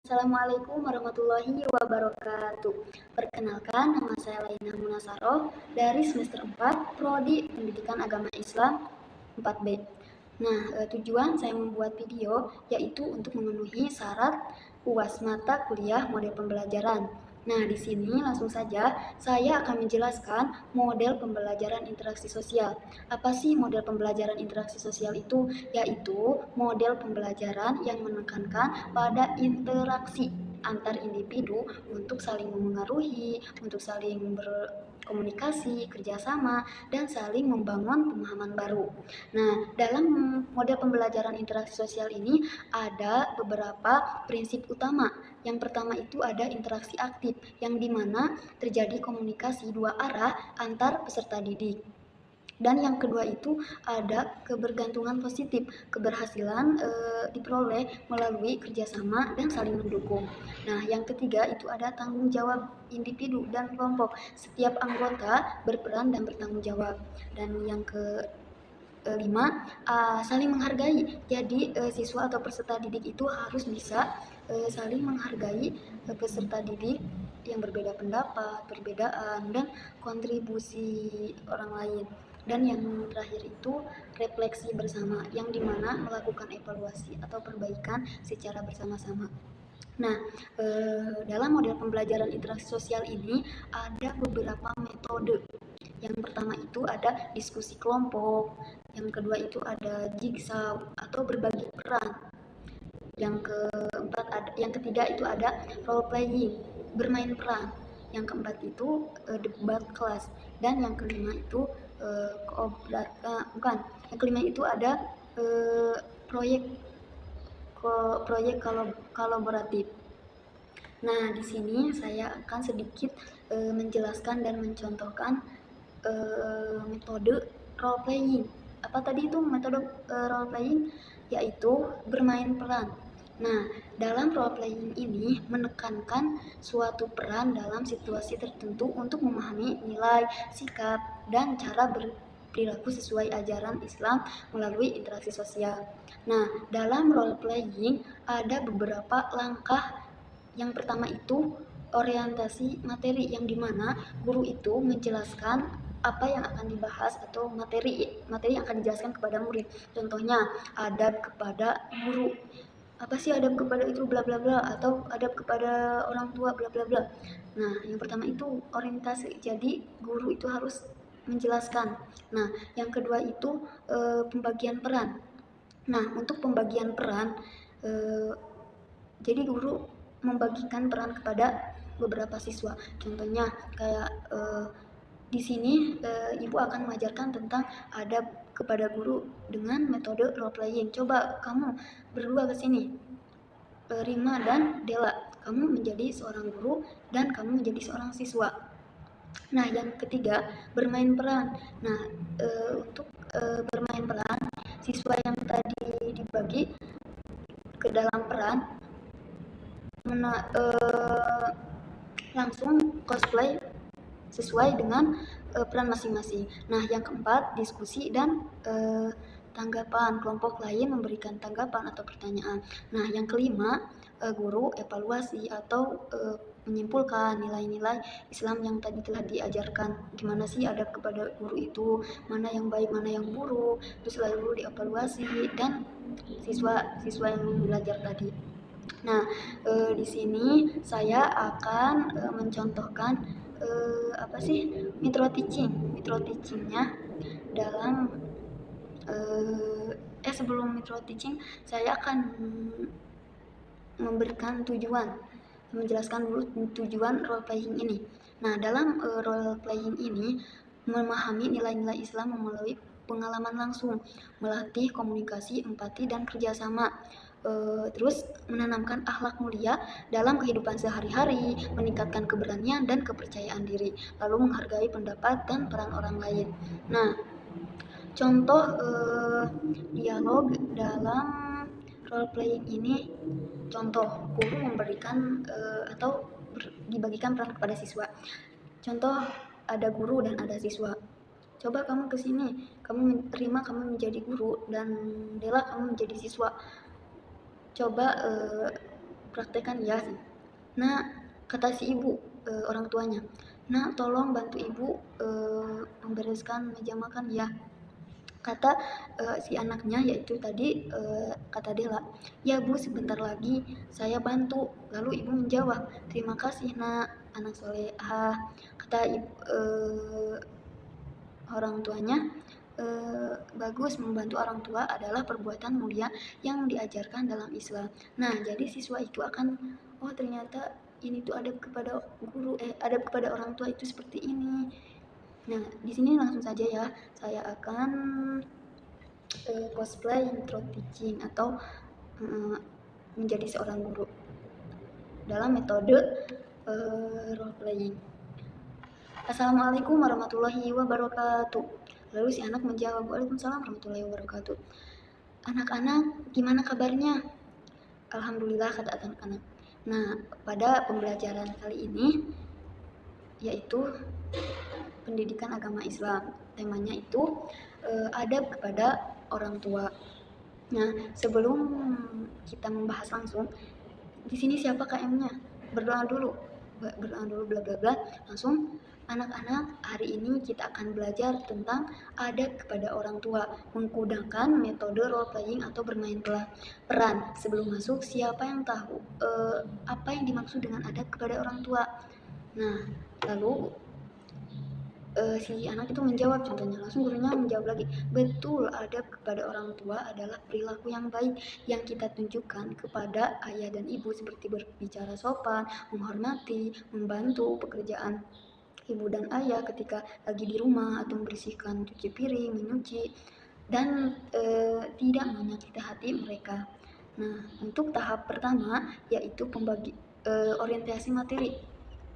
Assalamualaikum warahmatullahi wabarakatuh. Perkenalkan, nama saya Laina Munasaroh dari semester 4, Prodi Pendidikan Agama Islam 4B. Nah, tujuan saya membuat video yaitu untuk memenuhi syarat UAS mata kuliah model pembelajaran. Nah, di sini langsung saja saya akan menjelaskan model pembelajaran interaksi sosial. Apa sih model pembelajaran interaksi sosial itu? Yaitu model pembelajaran yang menekankan pada interaksi antar individu untuk saling memengaruhi, untuk saling berkomunikasi, kerjasama, dan saling membangun pemahaman baru. Nah, dalam model pembelajaran interaksi sosial ini ada beberapa prinsip utama. Yang pertama itu ada interaksi aktif, yang dimana terjadi komunikasi dua arah antar peserta didik. Dan yang kedua itu ada kebergantungan positif, keberhasilan diperoleh melalui kerjasama dan saling mendukung. Nah, yang ketiga itu ada tanggung jawab individu dan kelompok. Setiap anggota berperan dan bertanggung jawab. Dan yang kelima, saling menghargai. Jadi siswa atau peserta didik itu harus bisa saling menghargai peserta didik yang berbeda pendapat, perbedaan, dan kontribusi orang lain. Dan yang terakhir itu refleksi bersama, yang dimana melakukan evaluasi atau perbaikan secara bersama-sama. Nah, dalam model pembelajaran interaksi sosial ini ada beberapa metode. Yang pertama itu ada diskusi kelompok, yang kedua itu ada jigsaw atau berbagi peran, yang ketiga itu ada role playing, bermain peran, yang keempat itu debat kelas, dan yang kelima itu yang kelima itu ada proyek kolaboratif. Nah, di sini saya akan sedikit menjelaskan dan mencontohkan metode role playing. Apa tadi itu metode role playing? Yaitu bermain peran. Nah, dalam role playing ini menekankan suatu peran dalam situasi tertentu untuk memahami nilai, sikap, dan cara berperilaku sesuai ajaran Islam melalui interaksi sosial. Nah, dalam role playing ada beberapa langkah. Yang pertama itu orientasi materi, yang dimana guru itu menjelaskan apa yang akan dibahas atau materi yang akan dijelaskan kepada murid. Contohnya adab kepada guru. Apa sih adab kepada itu bla bla bla, atau adab kepada orang tua bla bla bla. Nah, yang pertama itu orientasi. Jadi guru itu harus menjelaskan. Nah, yang kedua itu pembagian peran. Nah, untuk pembagian peran jadi guru membagikan peran kepada beberapa siswa. Contohnya kayak di sini ibu akan mengajarkan tentang adab kepada guru dengan metode role playing. Coba kamu berdua ke sini, Rima dan Dela. Kamu menjadi seorang guru dan kamu menjadi seorang siswa. Nah, yang ketiga bermain peran. Nah, untuk bermain peran, siswa yang tadi dibagi ke dalam peran langsung cosplay sesuai dengan peran masing-masing. Nah, yang keempat diskusi dan tanggapan. Kelompok lain memberikan tanggapan atau pertanyaan. Nah, yang kelima guru evaluasi atau menyimpulkan nilai-nilai Islam yang tadi telah diajarkan. Gimana sih adab kepada guru itu, mana yang baik, mana yang buruk, terus lalu dievaluasi dan siswa yang belajar tadi. Nah, di sini saya akan mencontohkan apa sih micro teaching. Micro teachingnya dalam sebelum micro teaching saya akan memberikan tujuan, menjelaskan dulu tujuan role playing ini. Nah, dalam role playing ini memahami nilai-nilai Islam melalui pengalaman langsung, melatih komunikasi, empati, dan kerjasama. Terus menanamkan akhlak mulia dalam kehidupan sehari-hari, meningkatkan keberanian dan kepercayaan diri, lalu menghargai pendapat dan peran orang lain. Nah, contoh dialog dalam role playing ini, contoh guru memberikan atau dibagikan peran kepada siswa. Contoh ada guru dan ada siswa. Coba kamu kesini, kamu terima kamu menjadi guru dan Dela kamu menjadi siswa. Coba praktekkan ya. Nah, kata si ibu, orang tuanya, "Nak, tolong bantu ibu membereskan meja makan ya." Kata si anaknya, yaitu tadi kata Dela, "Ya Bu, sebentar lagi saya bantu." Lalu ibu menjawab, "Terima kasih nak, anak solehah." Kata orang tuanya, bagus, membantu orang tua adalah perbuatan mulia yang diajarkan dalam Islam. Nah, jadi siswa itu akan, oh ternyata ini tuh adab kepada guru, adab kepada orang tua itu seperti ini. Nah, di sini langsung saja ya, saya akan cosplay intro teaching atau menjadi seorang guru dalam metode role playing. Assalamualaikum warahmatullahi wabarakatuh. Lalu si anak menjawab, Waalaikumsalam warahmatullahi wabarakatuh. Anak-anak, gimana kabarnya? Alhamdulillah, kata anak-anak. Nah, pada pembelajaran kali ini yaitu pendidikan agama Islam. Temanya itu adab kepada orang tua. Nah, sebelum kita membahas langsung, di sini siapa KM-nya? Berdoa dulu bla bla bla. Langsung, anak-anak, hari ini kita akan belajar tentang adab kepada orang tua menggunakan metode role playing atau bermain peran. Sebelum masuk, siapa yang tahu apa yang dimaksud dengan adab kepada orang tua? Nah, lalu si anak itu menjawab, contohnya langsung gurunya menjawab lagi, betul, adab kepada orang tua adalah perilaku yang baik yang kita tunjukkan kepada ayah dan ibu, seperti berbicara sopan, menghormati, membantu pekerjaan ibu dan ayah ketika lagi di rumah, atau membersihkan, cuci piring, menyuci, dan tidak menyakiti hati mereka. Nah, untuk tahap pertama yaitu orientasi materi.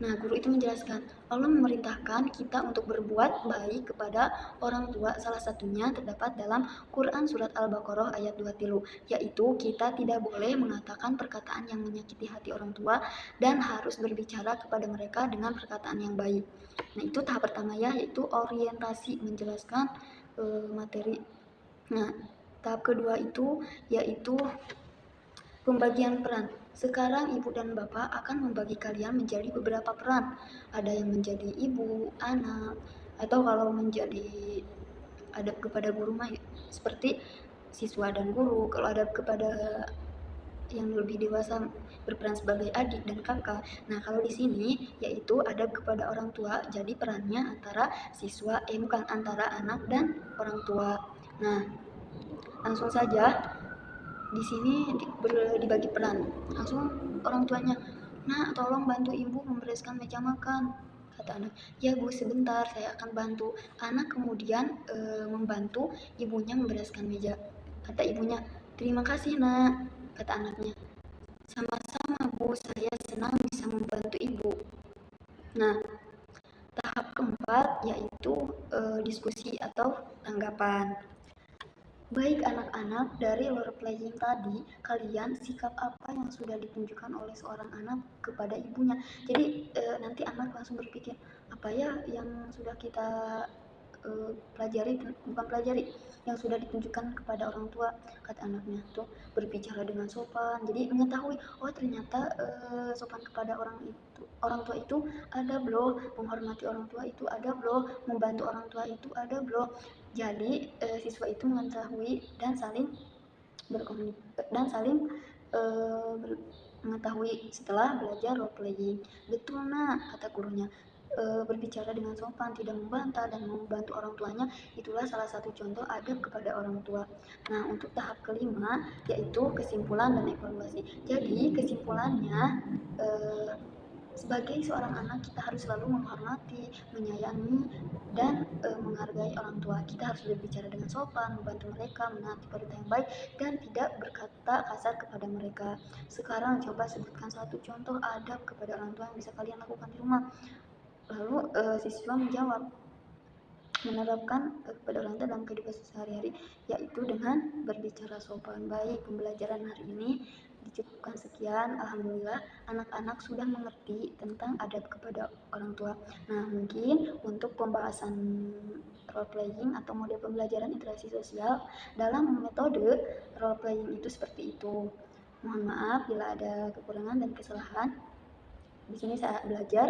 Nah, guru itu menjelaskan, Allah memerintahkan kita untuk berbuat baik kepada orang tua. Salah satunya terdapat dalam Quran Surat Al-Baqarah ayat 23, yaitu kita tidak boleh mengatakan perkataan yang menyakiti hati orang tua dan harus berbicara kepada mereka dengan perkataan yang baik. Nah, itu tahap pertama ya, yaitu orientasi, menjelaskan materi. Nah, tahap kedua itu yaitu pembagian peran. Sekarang ibu dan bapak akan membagi kalian menjadi beberapa peran. Ada yang menjadi ibu, anak, atau kalau menjadi adab kepada guru mah seperti siswa dan guru. Kalau adab kepada yang lebih dewasa berperan sebagai adik dan kakak. Nah, kalau di sini yaitu adab kepada orang tua. Jadi perannya antara bukan antara anak dan orang tua. Nah, langsung saja di sini dibagi peran. Langsung orang tuanya, "Nak, tolong bantu ibu membereskan meja makan." Kata anak, "Ya Bu, sebentar, saya akan bantu." Anak kemudian membantu ibunya membereskan meja. Kata ibunya, "Terima kasih nak." Kata anaknya, "Sama-sama Bu, saya senang bisa membantu ibu." Nah, tahap keempat yaitu diskusi atau tanggapan. Baik anak-anak, dari role playing tadi, kalian sikap apa yang sudah ditunjukkan oleh seorang anak kepada ibunya? Jadi nanti anak langsung berpikir, apa ya yang sudah kita pelajari, yang sudah ditunjukkan kepada orang tua. Kata anaknya tuh, berbicara dengan sopan. Jadi mengetahui, oh ternyata sopan kepada orang tua itu ada loh, menghormati orang tua itu ada loh, membantu orang tua itu ada loh. Jadi siswa itu mengetahui dan saling mengetahui setelah belajar role playing. Betul nak, kata gurunya, berbicara dengan sopan, tidak membantah dan membantu orang tuanya, itulah salah satu contoh adab kepada orang tua. Nah, untuk tahap kelima yaitu kesimpulan dan evaluasi. Jadi kesimpulannya, sebagai seorang anak kita harus selalu menghormati, menyayangi, dan menghargai orang tua. Kita harus berbicara dengan sopan, membantu mereka, menaati perintah yang baik, dan tidak berkata kasar kepada mereka. Sekarang coba sebutkan satu contoh adab kepada orang tua yang bisa kalian lakukan di rumah. Lalu siswa menjawab, menerapkan kepada orang tua dalam kehidupan sehari-hari, yaitu dengan berbicara sopan. Baik, pembelajaran hari ini dicukupkan sekian. Alhamdulillah anak-anak sudah mengerti tentang adab kepada orang tua. Nah, mungkin untuk pembahasan role playing atau model pembelajaran interaksi sosial dalam metode role playing itu seperti itu. Mohon maaf bila ada kekurangan dan kesalahan. Di sini saya belajar